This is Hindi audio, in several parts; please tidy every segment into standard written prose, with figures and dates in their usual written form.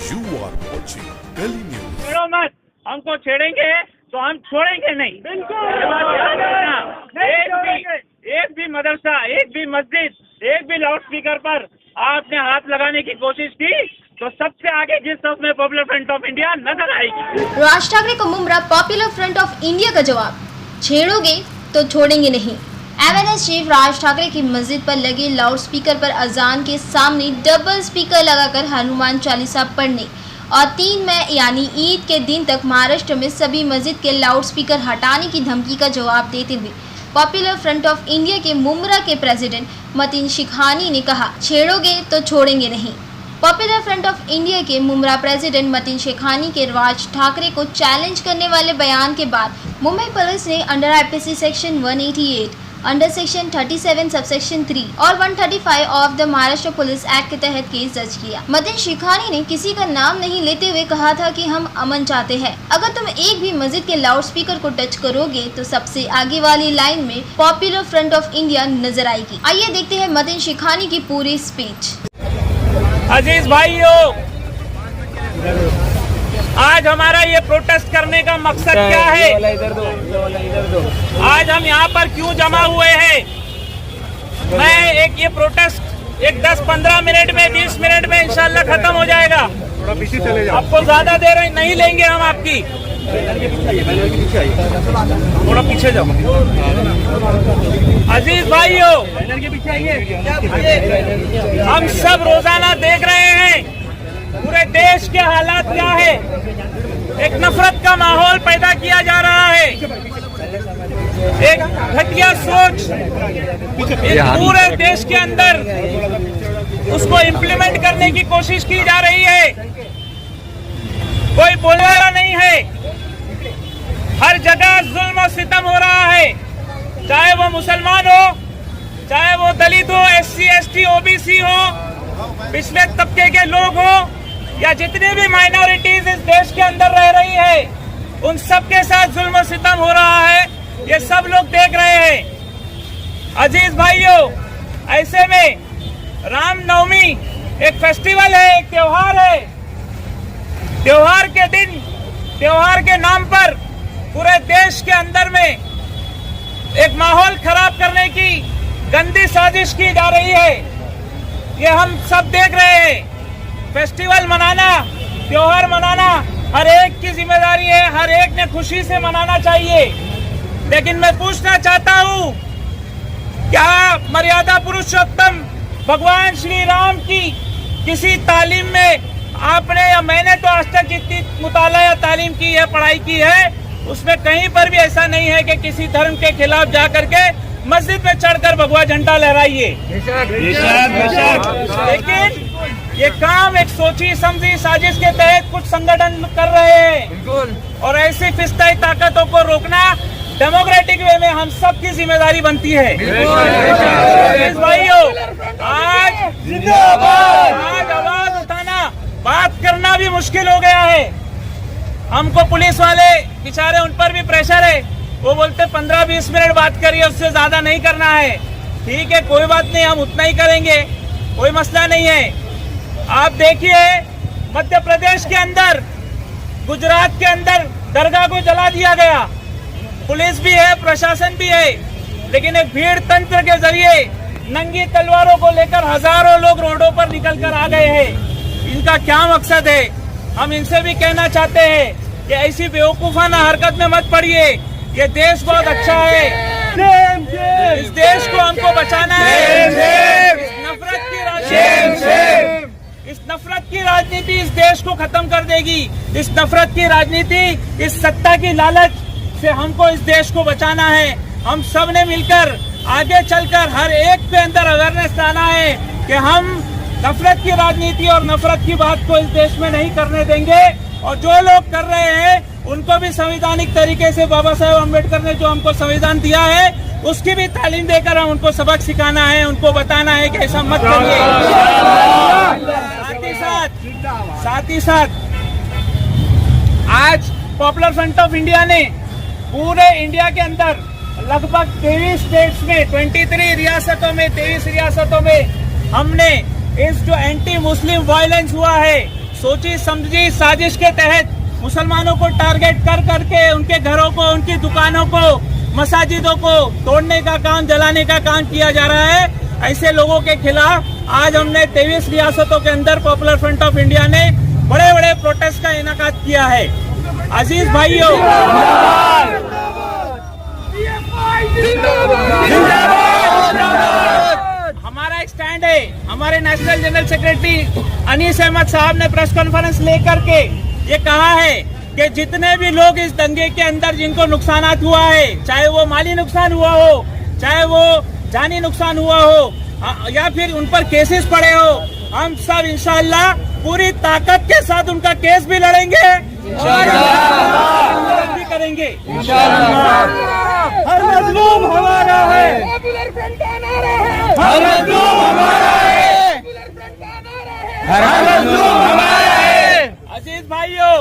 You are watching Delhi News. छेड़ो मत, हमको छेड़ेंगे तो हम छोड़ेंगे नहीं। एक भी मदरसा, एक भी मस्जिद, एक भी लाउड स्पीकर पर आपने हाथ लगाने की कोशिश की तो सबसे आगे जिस में पॉपुलर फ्रंट ऑफ इंडिया नजर आएगी। राज ठाकरे को Mumbra popular front of India का जवाब, छेड़ोगे तो छोड़ेंगे नहीं। एमएनएस चीफ राज ठाकरे की मस्जिद पर लगे लाउड स्पीकर पर अजान के सामने डबल स्पीकर लगाकर हनुमान चालीसा पढ़ने और 3 मई यानी ईद के दिन तक महाराष्ट्र में सभी मस्जिद के लाउड स्पीकर हटाने की धमकी का जवाब देते हुए पॉपुलर फ्रंट ऑफ इंडिया के मुमरा के प्रेसिडेंट मतीन शिखानी ने कहा, छेड़ोगे तो छोड़ेंगे नहीं। पॉपुलर फ्रंट ऑफ इंडिया के मुमरा प्रेसिडेंट मतीन शेखानी के राज ठाकरे को चैलेंज करने वाले बयान के बाद मुंबई पुलिस ने under IPC section 188, under section 37 subsection 3 और 135 of the Maharashtra police act के तहत केस दर्ज किया। मतीन शेखानी ने किसी का नाम नहीं लेते हुए कहा था कि हम अमन चाहते हैं। अगर तुम एक भी मस्जिद के लाउड स्पीकर को टच करोगे तो सबसे आगे वाली लाइन में पॉपुलर फ्रंट ऑफ इंडिया नजर आएगी। आइए देखते हैं मतीन शेखानी की पूरी स्पीच। अजीज भाइयों, आज हमारा ये प्रोटेस्ट करने का मकसद क्या है? आज हम यहाँ पर क्यों जमा हुए हैं? ये प्रोटेस्ट 10-15 मिनट में, 20 मिनट में इंशाल्लाह खत्म हो जाएगा। आपको ज्यादा देर नहीं लेंगे हम आपकी। थोड़ा पीछे जाओ। अजीज भाइयों, हम सब रोजाना देख रहे हैं पूरे देश के हालात क्या है। एक नफरत का माहौल पैदा किया जा रहा है, एक घटिया सोच पूरे देश के अंदर उसको इम्प्लीमेंट करने की कोशिश की जा रही है। कोई बोलने वाला नहीं है, हर जगह जुल्म और सितम हो रहा है, चाहे वो मुसलमान हो, चाहे वो दलित हो, SC ST OBC हो, पिछले तबके के लोग हो या जितनी भी माइनॉरिटीज इस देश के अंदर रह रही है, उन सब के साथ जुल्म सितम हो रहा है। ये सब लोग देख रहे हैं। अजीज भाइयों, ऐसे में रामनवमी एक फेस्टिवल है, एक त्योहार है। त्योहार के दिन, त्योहार के नाम पर पूरे देश के अंदर में एक माहौल खराब करने की गंदी साजिश की जा रही है। ये हम सब देख रहे हैं। फेस्टिवल मनाना, त्योहार मनाना हर एक की जिम्मेदारी है, हर एक ने खुशी से मनाना चाहिए। लेकिन मैं पूछना चाहता हूँ, क्या मर्यादा पुरुषोत्तम भगवान श्री राम की किसी तालीम में आपने या मैंने तो आज तक जितनी मुताला या तालीम की है, पढ़ाई की है, उसमें कहीं पर भी ऐसा नहीं है कि किसी धर्म के खिलाफ जाकर के मस्जिद में चढ़कर भगवा झंडा लहराइए। लेकिन ये काम एक सोची समझी साजिश के तहत कुछ संगठन कर रहे हैं और ऐसी फिस्ताई ताकतों को रोकना डेमोक्रेटिक वे में हम सब की जिम्मेदारी बनती है। भाइयों, आज आवाज उठाना, बात करना भी मुश्किल हो गया है। हमको पुलिस वाले बेचारे, उन पर भी प्रेशर है। वो बोलते 15-20 मिनट बात करिए, उससे ज्यादा नहीं करना है। ठीक है, कोई बात नहीं, हम उतना ही करेंगे, कोई मसला नहीं है। आप देखिए, मध्य प्रदेश के अंदर, गुजरात के अंदर दरगाह को जला दिया गया। पुलिस भी है, प्रशासन भी है, लेकिन एक भीड़ तंत्र के जरिए नंगी तलवारों को लेकर हजारों लोग रोडों पर निकल कर आ गए हैं। इनका क्या मकसद है? हम इनसे भी कहना चाहते हैं कि ऐसी बेवकूफाना हरकत में मत पड़िए। ये देश बहुत अच्छा है, इस देश को हमको बचाना है। इस नफरत की राजनीति इस देश को खत्म कर देगी। इस नफरत की राजनीति, इस सत्ता की लालच से हमको इस देश को बचाना है। हम सब ने मिलकर आगे चलकर हर एक के अंदर अवेयरनेस लाना है कि हम नफरत की राजनीति और नफरत की बात को इस देश में नहीं करने देंगे। और जो लोग कर रहे हैं उनको भी संवैधानिक तरीके से बाबा साहेब अम्बेडकर ने जो हमको संविधान दिया है उसकी भी तालीम देकर हम उनको सबक सिखाना है, उनको बताना है कि ऐसा मत करिए। साथ ही साथ आज पॉपुलर फ्रंट ऑफ इंडिया ने पूरे इंडिया के अंदर लगभग 23 स्टेट्स में, 23 रियासतों में, 23 रियासतों में हमने इस जो एंटी मुस्लिम वायलेंस हुआ है, सोची समझी साजिश के तहत मुसलमानों को टारगेट कर करके उनके घरों को, उनकी दुकानों को, मसाजिदों को तोड़ने का काम, जलाने का काम किया जा रहा है। ऐसे लोगों के खिलाफ आज हमने 23 रियासतों के अंदर पॉपुलर फ्रंट ऑफ इंडिया ने बड़े बड़े प्रोटेस्ट का इनेकाद किया है। अजीज भाइयों, हमारा एक स्टैंड है। हमारे national general secretary Anees Ahmad साहब ने प्रेस कॉन्फ्रेंस लेकर के ये कहा है कि जितने भी लोग इस दंगे के अंदर जिनको नुकसानात हुआ है, चाहे वो माली नुकसान हुआ हो, चाहे वो जानी नुकसान हुआ हो या फिर उन पर केसेस पड़े हो, हम सब इंशाअल्लाह पूरी ताकत के साथ उनका केस भी लड़ेंगे और भी करेंगे। हर मजलूम हमारा है, हर मजलूम हमारा है, हर मजलूम हमारा है। अजीज भाइयों,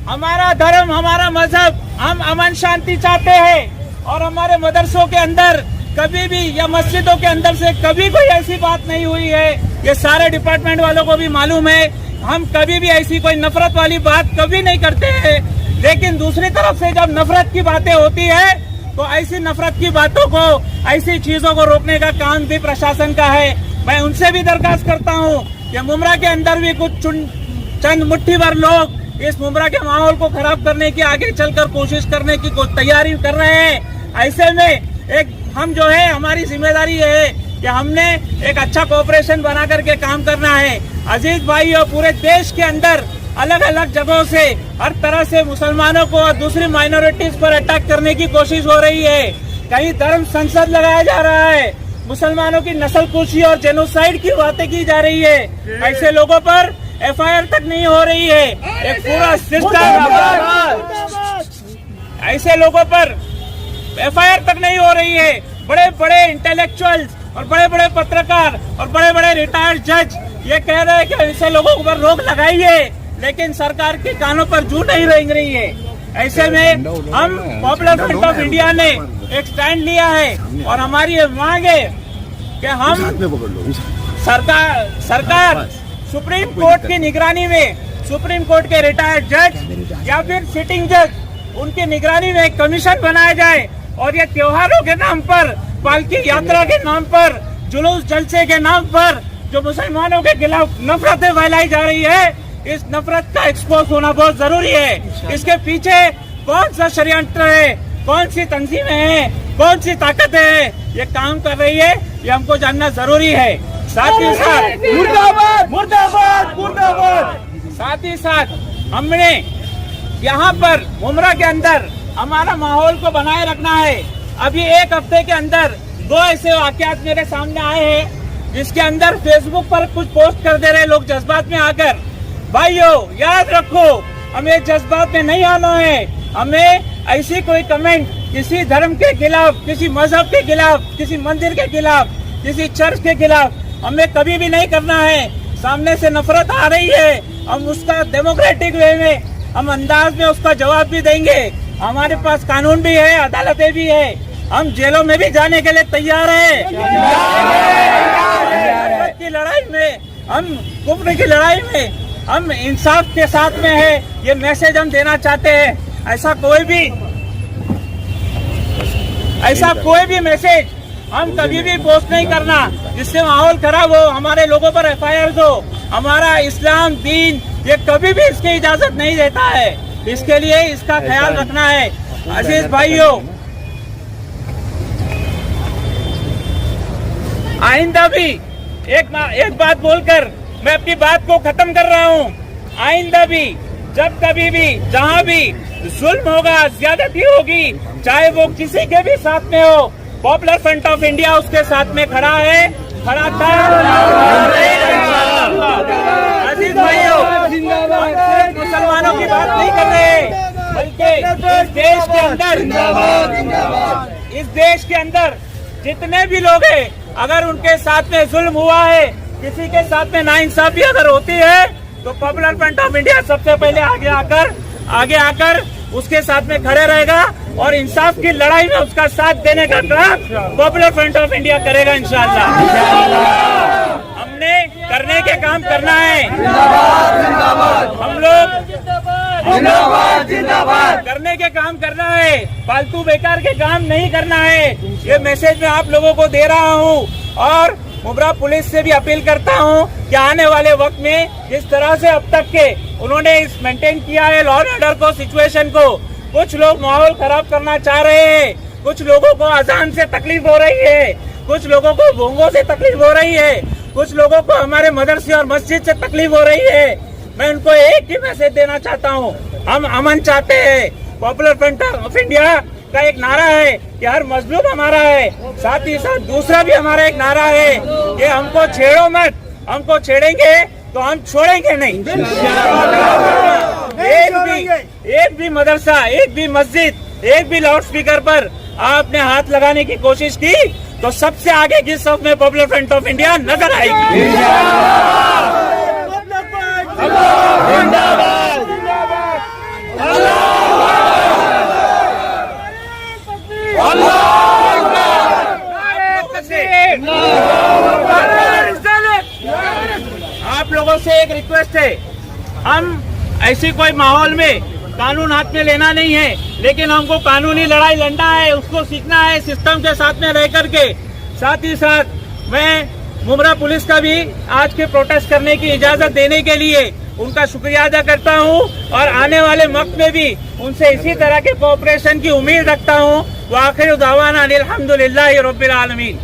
हमारा धर्म, हमारा मजहब, हम अमन शांति चाहते हैं और हमारे मदरसों के अंदर कभी भी या मस्जिदों के अंदर से कभी कोई ऐसी बात नहीं हुई है। ये सारे डिपार्टमेंट वालों को भी मालूम है। हम कभी भी ऐसी कोई नफरत वाली बात कभी नहीं करते हैं। लेकिन दूसरी तरफ से जब नफरत की बातें होती है तो ऐसी नफरत की बातों को, ऐसी चीजों को रोकने का काम भी प्रशासन का है। मैं उनसे भी दरखास्त करता हूँ कि मुमरा के अंदर भी कुछ चंद मुट्ठी भर लोग इस मुमरा के माहौल को खराब करने की, आगे चलकर कोशिश करने की तैयारी कर रहे हैं। ऐसे में एक हम जो है, हमारी जिम्मेदारी है कि हमने एक अच्छा कोऑपरेशन बना करके काम करना है। अजीज भाइयों, पूरे देश के अंदर अलग अलग जगहों से हर तरह से मुसलमानों को और दूसरी माइनॉरिटीज पर अटैक करने की कोशिश हो रही है। कहीं धर्म संसद लगाया जा रहा है, मुसलमानों की नस्लकुशी और जेनोसाइड की बातें की जा रही है। ऐसे लोगों पर FIR तक नहीं हो रही है। एक पूरा सिस्टम, ऐसे लोगों पर FIR तक नहीं हो रही है। बड़े बड़े इंटेलेक्चुअल्स और बड़े बड़े पत्रकार और बड़े बड़े रिटायर्ड जज ये कह रहे हैं कि ऐसे लोगों पर रोक लगाइए, लेकिन सरकार के कानों पर जू नहीं रेंग रही है। ऐसे में हम पॉपुलर फ्रंट ऑफ इंडिया ने एक स्टैंड लिया है और हमारी ये मांग है कि हम सरकार सुप्रीम कोर्ट की निगरानी में, सुप्रीम कोर्ट के रिटायर्ड जज या फिर सिटिंग जज, उनकी निगरानी में एक कमीशन बनाया जाए और ये त्योहारों के नाम पर, पालकी यात्रा के नाम पर, जुलूस जलसे के नाम पर जो मुसलमानों के खिलाफ नफरतें फैलाई जा रही है, इस नफरत का एक्सपोज होना बहुत जरूरी है। इसके पीछे कौन सा षड्यंत्र है, कौन सी तंजीमें हैं, कौन सी ताकत है ये काम कर रही है, ये हमको जानना जरूरी है। साथ ही साथ मुर्दाबाद मुर्दाबाद मुर्दाबाद, साथ ही साथ हमने यहाँ पर मुमरा के अंदर हमारा माहौल को बनाए रखना है। अभी एक हफ्ते के अंदर 2 ऐसे वाकयात मेरे सामने आए हैं जिसके अंदर फेसबुक पर कुछ पोस्ट कर दे रहे लोग जज्बात में आकर। भाइयों, याद रखो, हमें जज्बात में नहीं आना है। हमें ऐसी कोई कमेंट किसी धर्म के खिलाफ, किसी मजहब के खिलाफ, किसी मंदिर के खिलाफ, किसी चर्च के खिलाफ हमें कभी भी नहीं करना है। सामने से नफरत आ रही है, हम उसका डेमोक्रेटिक वे में, हम अंदाज में उसका जवाब भी देंगे। हमारे पास कानून भी है, अदालतें भी है, हम जेलों में भी जाने के लिए तैयार हैं। की लड़ाई में, हम कुफ्र की लड़ाई में हम इंसाफ के साथ में है, ये मैसेज हम देना चाहते हैं। ऐसा कोई भी मैसेज हम कभी भी पोस्ट नहीं करना जिससे माहौल खराब हो, हमारे लोगों पर FIR हो। हमारा इस्लाम दीन ये कभी भी इसकी इजाजत नहीं देता है। इसके लिए इसका ख्याल रखना है। अजीज भाइयों, आइंदा भी एक बात बोलकर मैं अपनी बात को खत्म कर रहा हूँ। आइंदा भी जब कभी भी जहाँ भी जुल्म होगा, ज्यादती होगी, चाहे वो किसी के भी साथ में हो, पॉपुलर फ्रंट ऑफ इंडिया उसके साथ में खड़ा है, खड़ा था। अजीज भाइयों, मुसलमानों की बात नहीं कर रहे, बल्कि इस देश के अंदर जितने भी लोग हैं, अगर उनके साथ में जुल्म हुआ है, किसी के साथ में नाइंसाफी अगर होती है, तो पॉपुलर फ्रंट ऑफ इंडिया सबसे पहले आगे आकर उसके साथ में खड़े रहेगा और इंसाफ की लड़ाई में उसका साथ देने का काम पॉपुलर फ्रंट ऑफ इंडिया करेगा इंशाअल्लाह। हमने करने के काम करना है। जिंदाबाद जिंदाबाद करने के काम करना है, फालतू बेकार के काम नहीं करना है। ये मैसेज मैं आप लोगों को दे रहा हूँ और मुब्रा पुलिस से भी अपील करता हूँ कि आने वाले वक्त में जिस तरह से अब तक के उन्होंने इस मेंटेन किया है लॉ एंड ऑर्डर को, सिचुएशन को, कुछ लोग माहौल खराब करना चाह रहे हैं, कुछ लोगों को अजान से तकलीफ हो रही है, कुछ लोगों को भोंगों से तकलीफ हो रही है, कुछ लोगों को हमारे मदरसे और मस्जिद से तकलीफ हो रही है। मैं उनको एक ही मैसेज देना चाहता हूँ, हम अमन चाहते हैं। पॉपुलर फ्रंट ऑफ इंडिया का एक नारा है कि हर मजलूम हमारा है, साथ ही साथ दूसरा भी हमारा एक नारा है कि हमको छेड़ो मत, हमको छेड़ेंगे तो हम छोड़ेंगे नहीं। एक भी मदरसा, एक भी मस्जिद, एक भी लाउड स्पीकर पर आपने हाथ लगाने की कोशिश की तो सबसे आगे की सफ में पॉपुलर फ्रंट ऑफ इंडिया नजर आएगी। आप लोगों से एक रिक्वेस्ट है, हम ऐसी कोई माहौल में कानून हाथ में लेना नहीं है, लेकिन हमको कानूनी लड़ाई लड़ना है, उसको सीखना है सिस्टम के साथ में रह करके। साथ ही साथ मैं मुमरा पुलिस का भी आज के प्रोटेस्ट करने की इजाजत देने के लिए उनका शुक्रिया अदा करता हूं और आने वाले वक्त में भी उनसे इसी तरह के कोऑपरेशन की उम्मीद रखता हूं। व आखिर दावाना अनिल हम्दुलिल्लाहि रब्बिल आलमीन।